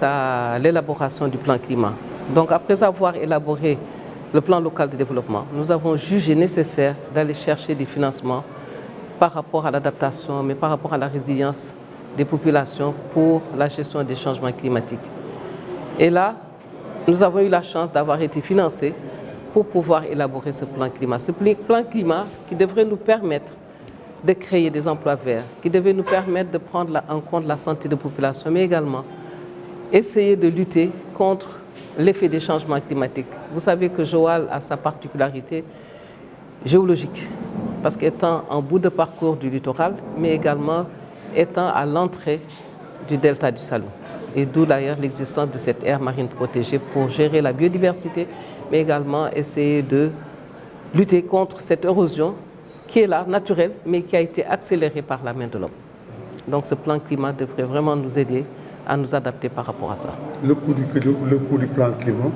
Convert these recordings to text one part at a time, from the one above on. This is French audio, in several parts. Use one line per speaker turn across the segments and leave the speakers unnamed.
à l'élaboration du plan climat. Donc après avoir élaboré le plan local de développement, nous avons jugé nécessaire d'aller chercher des financements par rapport à l'adaptation, mais par rapport à la résilience des populations pour la gestion des changements climatiques. Et là, nous avons eu la chance d'avoir été financés pour pouvoir élaborer ce plan climat. Ce plan climat qui devrait nous permettre de créer des emplois verts, qui devait nous permettre de prendre en compte la santé de la population, mais également essayer de lutter contre l'effet des changements climatiques. Vous savez que Joal a sa particularité géologique, parce qu'étant en bout de parcours du littoral, mais également étant à l'entrée du delta du Salou. Et d'où d'ailleurs l'existence de cette aire marine protégée pour gérer la biodiversité, mais également essayer de lutter contre cette érosion qui est là, naturelle, mais qui a été accélérée par la main de l'homme. Donc ce plan climat devrait vraiment nous aider à nous adapter par rapport à ça.
Le coût du plan climat?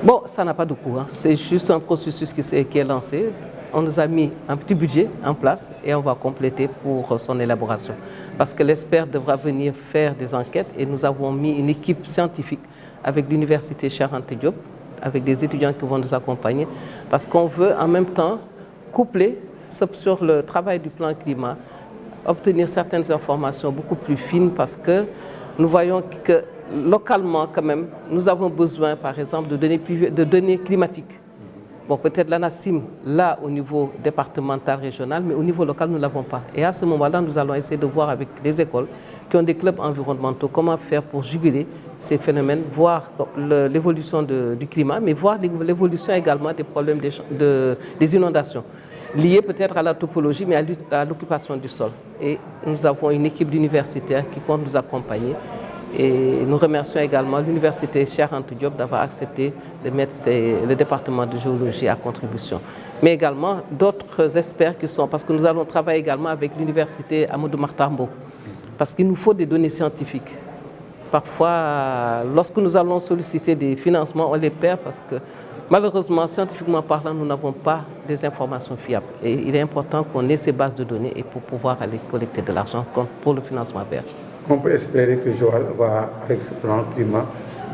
Bon, ça n'a pas de coût, hein. C'est juste un processus qui est lancé. On nous a mis un petit budget en place et on va compléter pour son élaboration. Parce que l'expert devra venir faire des enquêtes et nous avons mis une équipe scientifique avec l'université Cheikh Anta Diop, avec des étudiants qui vont nous accompagner, parce qu'on veut en même temps coupler sur le travail du plan climat, obtenir certaines informations beaucoup plus fines, parce que nous voyons que localement quand même, nous avons besoin par exemple de données climatiques. Bon, peut-être l'ANACIM, là, au niveau départemental, régional, mais au niveau local, nous ne l'avons pas. Et à ce moment-là, nous allons essayer de voir avec les écoles qui ont des clubs environnementaux comment faire pour juguler ces phénomènes, voir l'évolution du climat, mais voir l'évolution également des problèmes des inondations, liées peut-être à la topologie, mais à l'occupation du sol. Et nous avons une équipe d'universitaires qui compte nous accompagner. Et nous remercions également l'université Cheikh Anta Diop d'avoir accepté de mettre le département de géologie à contribution. Mais également d'autres experts qui sont, parce que nous allons travailler également avec l'université Amadou Mahtar Mbow, parce qu'il nous faut des données scientifiques. Parfois, lorsque nous allons solliciter des financements, on les perd parce que malheureusement, scientifiquement parlant, nous n'avons pas des informations fiables. Et il est important qu'on ait ces bases de données et pour pouvoir aller collecter de l'argent pour le financement vert.
On peut espérer que Joal va, avec ce plan climat,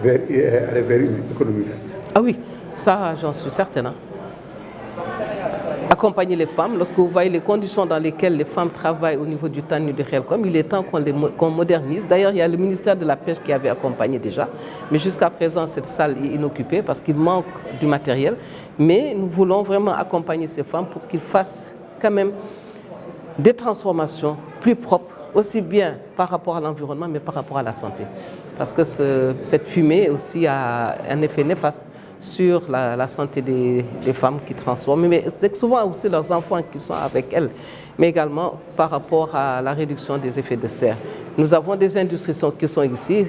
aller vers une économie verte.
Ah oui, ça j'en suis certaine. Hein. Accompagner les femmes, lorsque vous voyez les conditions dans lesquelles les femmes travaillent au niveau du TANU de Khelcom, il est temps qu'on modernise. D'ailleurs, il y a le ministère de la Pêche qui avait accompagné déjà, mais jusqu'à présent, cette salle est inoccupée parce qu'il manque du matériel. Mais nous voulons vraiment accompagner ces femmes pour qu'ils fassent quand même des transformations plus propres, aussi bien par rapport à l'environnement, mais par rapport à la santé. Parce que cette fumée aussi a un effet néfaste sur la santé des femmes qui transforment, mais c'est souvent aussi leurs enfants qui sont avec elles, mais également par rapport à la réduction des effets de serre. Nous avons des industries qui sont ici,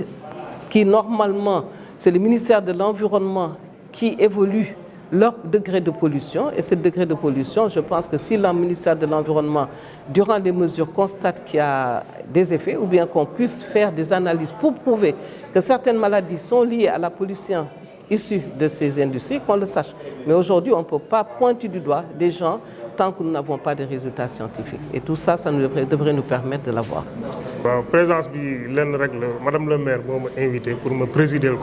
qui normalement, c'est le ministère de l'Environnement qui évolue leur degré de pollution. Et ce degré de pollution, je pense que si le ministère de l'Environnement, durant les mesures, constate qu'il y a des effets, ou bien qu'on puisse faire des analyses pour prouver que certaines maladies sont liées à la pollution issue de ces industries, qu'on le sache. Mais aujourd'hui, on ne peut pas pointer du doigt des gens tant que nous n'avons pas de résultats scientifiques. Et tout ça, ça devrait nous permettre de l'avoir.
La présence de Madame le maire m'a invité pour me présider le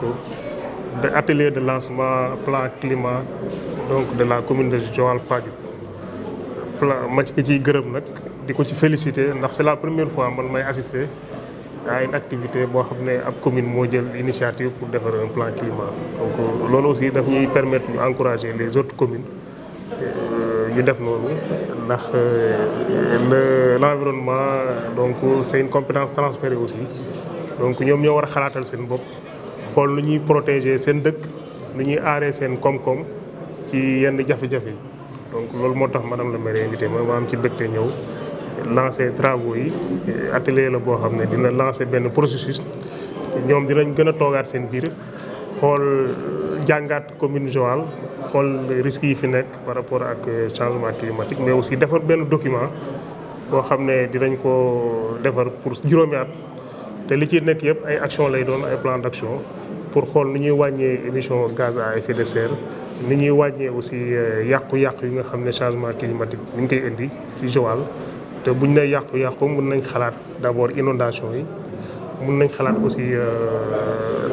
atelier de lancement plan climat donc de la commune de Joal Fadiouth. Ma ci gërëm nag di ko ci féliciter ndax c'est la première fois man may assister à une activité boo xam ne ab commune moo jël initiative pour defar un plan climat. Donc loolu aussi daf ñuy permettre ñu encourager les autres communes ñu def noonu ndax l'environnement donc c'est une compétence transférée aussi donc ñoom ñoo war a xalaatal seen bopp. xool nu ñuy protéger seen dëkk nu ñuy aaree seen koom-koom ci yenn jafe-jafe yi donc loolu moo tax madame le maire invité ma am ci mbégte ñëw lancer travaux yi atelier la boo xam ne dina lancer benn processus ñoom dinañ gën a toogaat seen biir xool jàngaat commune Joal xool risques yi fi nekk par rapport ak changement climatique mais aussi defar benn document boo xam ne dinañ ko defar pour juróomi at te li ci nekk yëpp ay action lay doon ay plan d'action pour xool ni ñuy wàññee émission gaz à effet de serre ni ñuy wàññee aussi yàqu-yàqu yi nga xam ne changement climatique mi ngi koy indi ci Joal te buñ ne yàqu-yàqu mën nañ xalaat d'abord inondation yi mun nañ xalaat aussi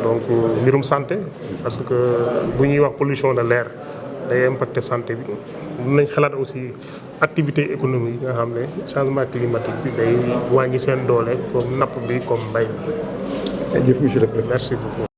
donc mbirum santé parce que bu ñuy wax pollution de l'air day impacter santé bi mun nañ xalaat aussi activité économique yi nga xam ne changement climatique bi day wàññi seen doole comme napp bi comme mbay mi.
jërëjëf monsieur le président.
Merci beaucoup.